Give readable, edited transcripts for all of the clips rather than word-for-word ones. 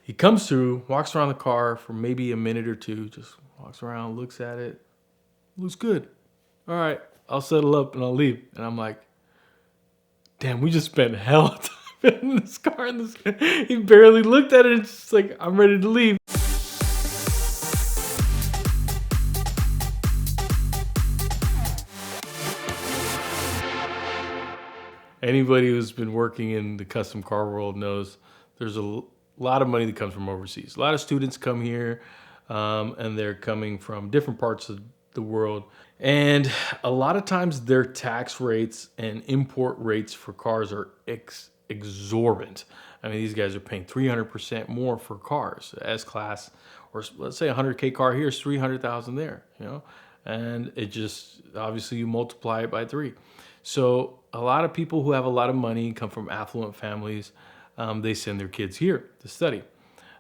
He comes through, walks around the car for maybe a minute or two, just walks around, looks at it. Looks good. All right, I'll settle up and I'll leave. And I'm like, damn, we just spent hell of time in this car. He barely looked at it. It's just like, I'm ready to leave. Anybody who's been working in the custom car world knows there's a lot of money that comes from overseas. A lot of students come here, and they're coming from different parts of the world. And a lot of times their tax rates and import rates for cars are exorbitant. I mean, these guys are paying 300% more for cars, S-Class, or let's say a 100K car here is 300,000 there, and it just, obviously you multiply it by 3. So a lot of people who have a lot of money come from affluent families. They send their kids here to study.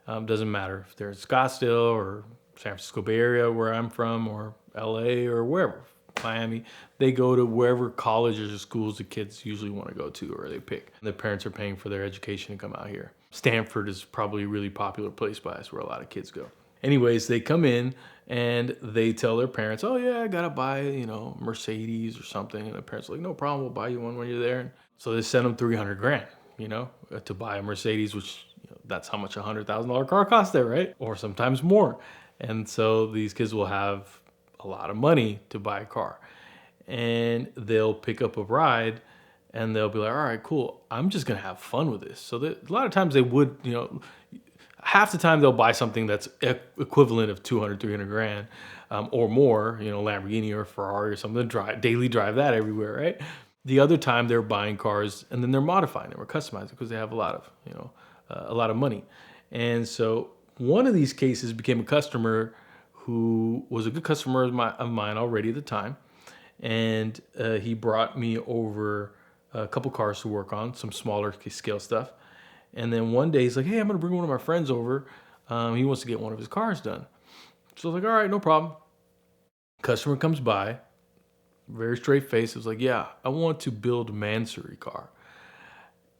Doesn't matter if they're in Scottsdale or San Francisco Bay Area, where I'm from, or LA or wherever, Miami. They go to wherever colleges or schools the kids usually want to go to, or they pick. Their parents are paying for their education to come out here. Stanford is probably a really popular place by us where a lot of kids go. Anyways, they come in and they tell their parents, oh yeah, I gotta buy, Mercedes or something. And the parents are like, no problem, we'll buy you one when you're there. And so they send them 300 grand, to buy a Mercedes, which that's how much a $100,000 car costs there, right? Or sometimes more. And so these kids will have a lot of money to buy a car, and they'll pick up a ride and they'll be like, all right, cool, I'm just gonna have fun with this. So a lot of times they would, half the time they'll buy something that's equivalent of 200, 300 grand, or more, Lamborghini or Ferrari or something, daily drive that everywhere, right? The other time they're buying cars and then they're modifying them or customizing because they have a lot of money. And so one of these cases became a customer who was a good customer of mine already at the time. And he brought me over a couple cars to work on, some smaller scale stuff. And then one day he's like, hey, I'm going to bring one of my friends over. He wants to get one of his cars done. So I was like, all right, no problem. Customer comes by, very straight face. It was like, yeah, I want to build Mansory car.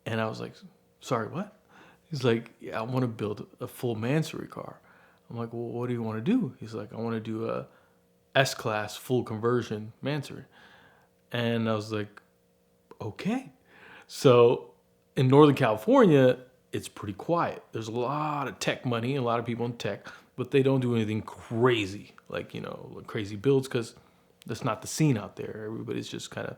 And I was like, sorry, what? He's like, yeah, I want to build a full Mansory car. I'm like, well, what do you want to do? He's like, I want to do a S-Class full conversion Mansory. And I was like, okay. So in Northern California, it's pretty quiet. There's a lot of tech money, a lot of people in tech, but they don't do anything crazy, like crazy builds, because that's not the scene out there. Everybody's just kind of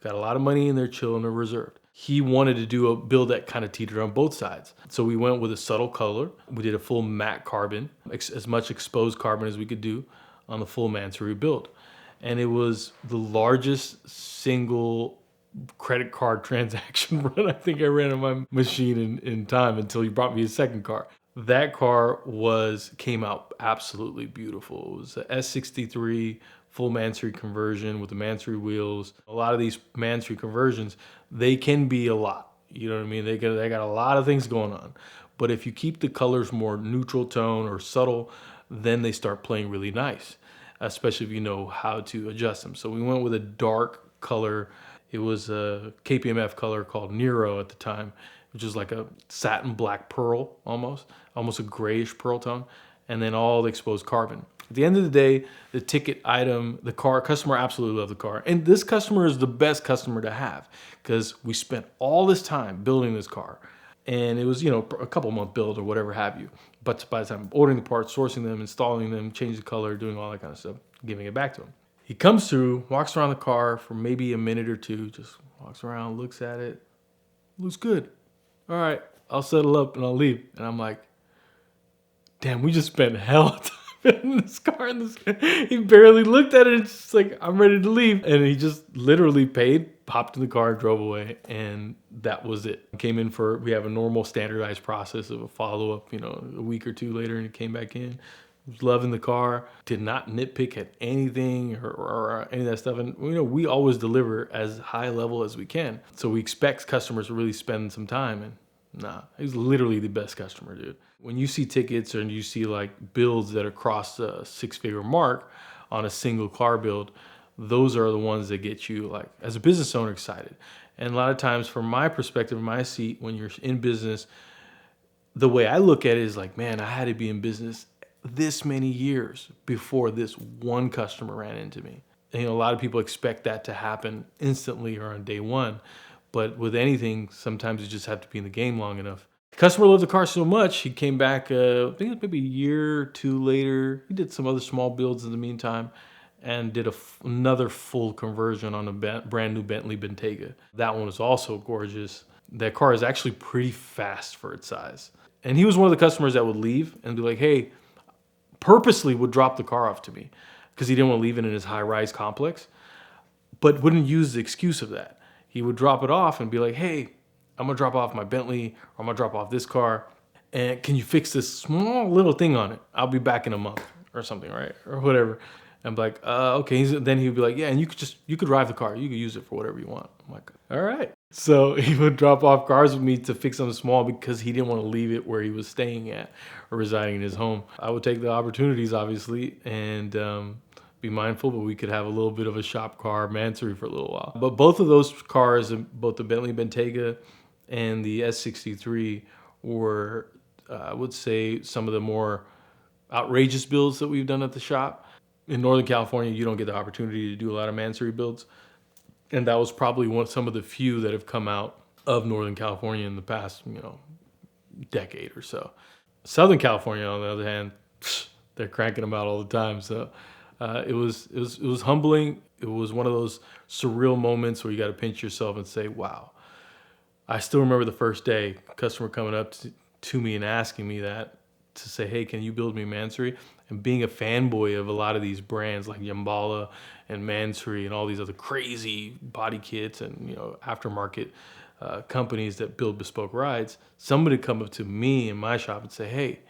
got a lot of money and they're chilling, they're reserved. He wanted to do a build that kind of teetered on both sides. So we went with a subtle color. We did a full matte carbon, as much exposed carbon as we could do on the full Mansory build. And it was the largest single credit card transaction run I think I ran on my machine in time, until he brought me a second car. That car came out absolutely beautiful. It was a S63 full Mansory conversion with the Mansory wheels. A lot of these Mansory conversions, they can be a lot. You know what I mean? They got a lot of things going on. But if you keep the colors more neutral tone or subtle, then they start playing really nice, especially if you know how to adjust them. So we went with a dark color. It was a KPMF color called Nero at the time, which is like a satin black pearl, almost a grayish pearl tone, and then all the exposed carbon. At the end of the day, the ticket item, the customer absolutely loved the car. And this customer is the best customer to have, because we spent all this time building this car. And it was, a couple month build or whatever have you. But by the time ordering the parts, sourcing them, installing them, changing the color, doing all that kind of stuff, giving it back to him. He comes through, walks around the car for maybe a minute or two, just walks around, looks at it. Looks good. All right, I'll settle up and I'll leave. And I'm like, damn, we just spent hell of time in this car. He barely looked at it. It's just like, I'm ready to leave. And he just literally paid, hopped in the car, drove away. And that was it. We have a normal standardized process of a follow-up, a week or two later, and he came back in. Was loving the car, did not nitpick at anything or any of that stuff. And we always deliver as high level as we can. So we expect customers to really spend some time, and nah, he's literally the best customer, dude. When you see tickets and you see like builds that are crossed a 6-figure mark on a single car build, those are the ones that get you, like, as a business owner, excited. And a lot of times, from my perspective, in my seat, when you're in business, the way I look at it is like, man, I had to be in business this many years before this one customer ran into me. And, a lot of people expect that to happen instantly or on day one. But with anything, sometimes you just have to be in the game long enough. Customer loved the car so much, he came back, I think it was maybe a year or two later. He did some other small builds in the meantime and did another full conversion on a brand new Bentley Bentayga. That one was also gorgeous. That car is actually pretty fast for its size. And he was one of the customers that would leave and be like, hey, purposely would drop the car off to me because he didn't want to leave it in his high-rise complex, but wouldn't use the excuse of that. He would drop it off and be like, hey, I'm gonna drop off my Bentley, or I'm gonna drop off this car, and can you fix this small little thing on it? I'll be back in a month or something, right? Or whatever. I'm like, okay. Then he'd be like, yeah, and you could drive the car. You could use it for whatever you want. I'm like, all right. So he would drop off cars with me to fix something small because he didn't want to leave it where he was staying at or residing in his home. I would take the opportunities, obviously, and be mindful, but we could have a little bit of a shop car Mansory for a little while. But both of those cars, both the Bentley Bentayga and the S63, were, I would say, some of the more outrageous builds that we've done at the shop. In Northern California, you don't get the opportunity to do a lot of Mansory builds. And that was probably some of the few that have come out of Northern California in the past, decade or so. Southern California, on the other hand, they're cranking them out all the time. So it was humbling. It was one of those surreal moments where you got to pinch yourself and say, wow. I still remember the first day, a customer coming up to me and asking me that, to say, hey, can you build me Mansory? And being a fanboy of a lot of these brands like Yambala and Mansory and all these other crazy body kits and aftermarket companies that build bespoke rides, somebody come up to me in my shop and say, hey,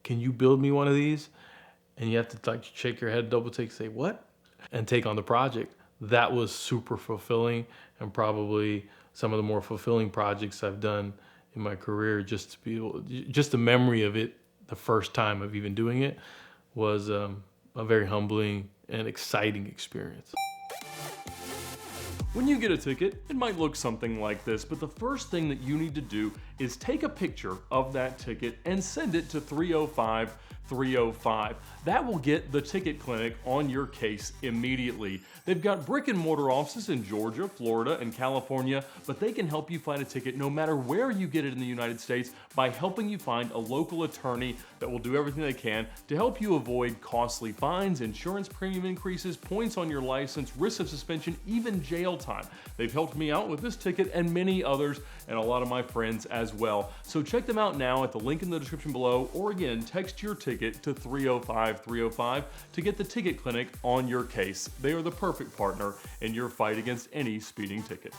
can you build me one of these? And you have to shake your head, double take, say, what? And take on the project. That was super fulfilling, and probably some of the more fulfilling projects I've done in my career. Just the memory of it, the first time of even doing it, was a very humbling and exciting experience. When you get a ticket, it might look something like this, but the first thing that you need to do is take a picture of that ticket and send it to 305-305. That will get the ticket clinic on your case immediately. They've got brick and mortar offices in Georgia, Florida, and California, but they can help you find a ticket no matter where you get it in the United States by helping you find a local attorney that will do everything they can to help you avoid costly fines, insurance premium increases, points on your license, risk of suspension, even jail time. They've helped me out with this ticket and many others, and a lot of my friends as well. So check them out now at the link in the description below, or again, text your ticket to 305-305 to get the ticket clinic on your case. They are the perfect partner in your fight against any speeding ticket.